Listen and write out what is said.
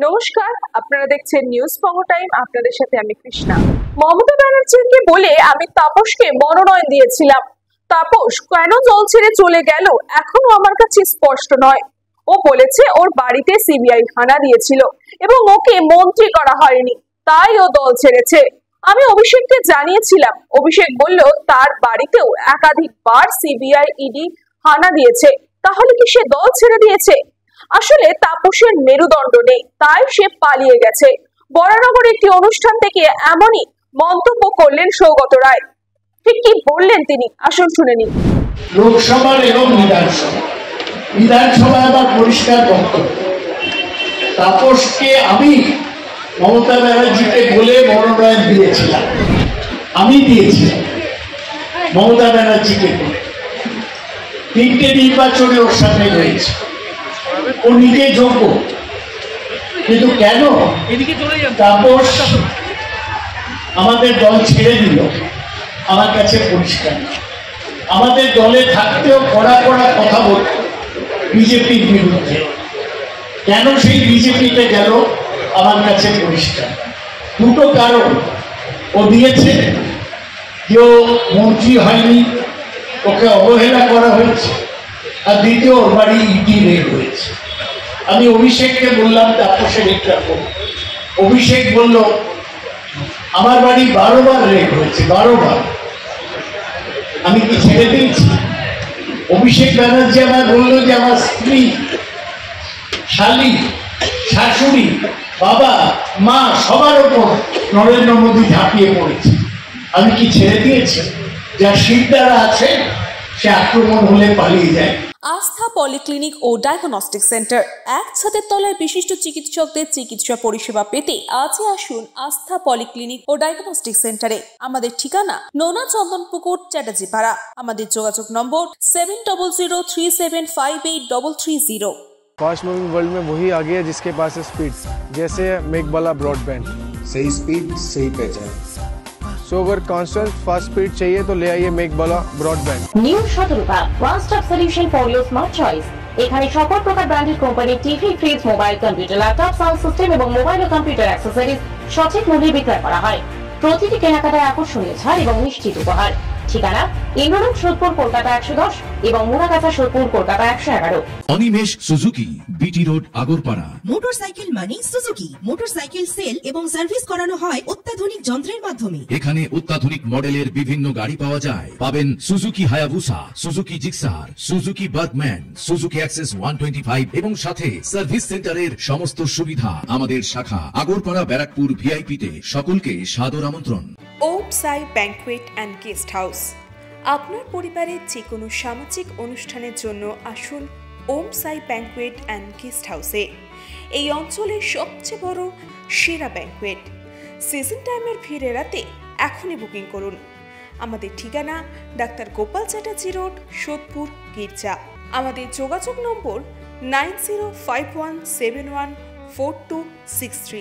নমস্কার, আপনারা দেখছেন নিউজ বঙ্গ টাইম। আপনাদের সাথে আমি কৃষ্ণা। মমতা ব্যানার্জিকে বলে আমি তাপসকে মনোনয়ন দিয়েছিলাম। তাপস কেন দল ছেড়ে চলে গেল এখনো আমার কাছে স্পষ্ট নয়। ও বলেছে ওর বাড়িতে সিবিআই হানা দিয়েছিল এবং ওকে মন্ত্রী করা হয়নি, তাই ও দল ছেড়েছে। আমি অভিষেককে জানিয়েছিলাম। অভিষেক বলল তার বাড়িতেও একাধিকবার সিবিআই ইডি হানা দিয়েছে। তাহলে কি সে দল ছেড়ে দিয়েছে? আসলে তাপসের মেরুদণ্ড নেই, তাই সে পালিয়ে গেছে। বরানগর একটি অনুষ্ঠান থেকে এমনই মন্তব্য করলেন সৌগত রায়। ঠিক কি বললেন তিনি, আসুন শুনে নিন। লোকসভার এবং বিধানসভায় আবার পরিষ্কার বক্তব্য। তাপসকে আমি মমতা ব্যানার্জিকে বলে মনোনয়ন দিয়েছিলাম, আমি দিয়েছিলাম মমতা ব্যানার্জিকে বলে। 3টে নির্বাচনে ওর সামনে রয়েছে, ও নিজে যোগ্য। কিন্তু কেন তাপস আমাদের দল ছেড়ে দিল আমার কাছে পরিষ্কার। আমাদের দলে থাকতেও কড়া কড়া কথা বলত বিজেপির বিরুদ্ধে। কেন সেই বিজেপিতে গেল আমার কাছে পরিষ্কার। দুটো কারণ ও দিয়েছে, যে ও মন্ত্রী হয়নি, ওকে অবহেলা করা হয়েছে, আর দ্বিতীয় ওর বাড়ি ইডি রেড হয়েছে। আমি অভিষেককে বললাম তাপসের একটা ফোন। অভিষেক বলল আমার বাড়ি 12 বার রেড হয়েছে, 12 বার। আমি কি ছেড়ে দিয়েছি? অভিষেক ব্যানার্জি আমার বললো যে আমার স্ত্রী, শালী, শাশুড়ি, বাবা, মা সবার ওপর নরেন্দ্র মোদী ঝাঁপিয়ে পড়েছে। আমি কি ছেড়ে দিয়েছি? যার শিরদাঁড়া আছে সে আক্রমণ হলে পালিয়ে যায়। আস্থা পলিক্লিনিক ও ডায়াগনস্টিক সেন্টার, এক ছাদের তলায় বিশিষ্ট চিকিৎসকদের চিকিৎসা পরিষেবা পেতে আজই আসুন আস্থা পলিক্লিনিক ও ডায়াগনস্টিক সেন্টারে। আমাদের ঠিকানা নোনা চন্দনপুকুর, চ্যাটার্জিপাড়া। আমাদের যোগাযোগ নম্বর 7003758330। फास्ट मूविंग वर्ल्ड में वही आगे है जिसके पास है स्पीड, जैसे मेघबाला ब्रॉडबैंड। सही स्पीड सही पहचान। सो अगर कांस्टेंट फास्ट स्पीड चाहिए तो ले आइए Meghbala broadband. New Shatarupa one stop solution for your smart choice. এখানে সকল প্রকার ব্র্যান্ডেড কোম্পানির TV, fridge, mobile, computer, laptop, sound system এবং মোবাইল ও কম্পিউটার অ্যাক্সেসরিজ সঠিক মূল্যে বিক্রয় করা হয়। প্রতিটি কেনাকাটায় আকর্ষণীয় ছাড় এবং নিশ্চিত উপহার। ঠিকানা ইন্দ্রনগর, সোদপুর, কলকাতা 110 এবং Muragachha, Sodepur, Kolkata 111। Animesh Suzuki, BT road, Agarpara. Motorcycle মানে সুজুকি। মোটরসাইকেল সেল এবং সার্ভিস করানো হয় অত্যাধুনিক যন্ত্রের মাধ্যমে। এখানে অত্যাধুনিক মডেলের বিভিন্ন গাড়ি পাওয়া যায়। পাবেন Suzuki Hayabusa, Suzuki Gixxer, Suzuki Bergman, Suzuki access 125 এবং সাথে সার্ভিস সেন্টারের সমস্ত সুবিধা। আমাদের শাখা আগরপাড়া, ব্যারাকপুর ভিআইপি তে। সকলকে সাদর আমন্ত্রণ। ওম সাই ব্যাংকুয়েট অ্যান্ড গেস্ট হাউস। আপনার পরিবারের যে কোনো সামাজিক অনুষ্ঠানের জন্য আসুন ওম সাই ব্যাংকুয়েট অ্যান্ড গেস্ট হাউসে। এই অঞ্চলের সবচেয়ে বড় সেরা ব্যাংকুয়েট। সিজন টাইমের ভিড় এড়াতে এখনই বুকিং করুন। আমাদের ঠিকানা ডাক্তার গোপাল চ্যাটার্জি রোড, সোদপুর, গির্জা। আমাদের যোগাযোগ নম্বর 9051714263।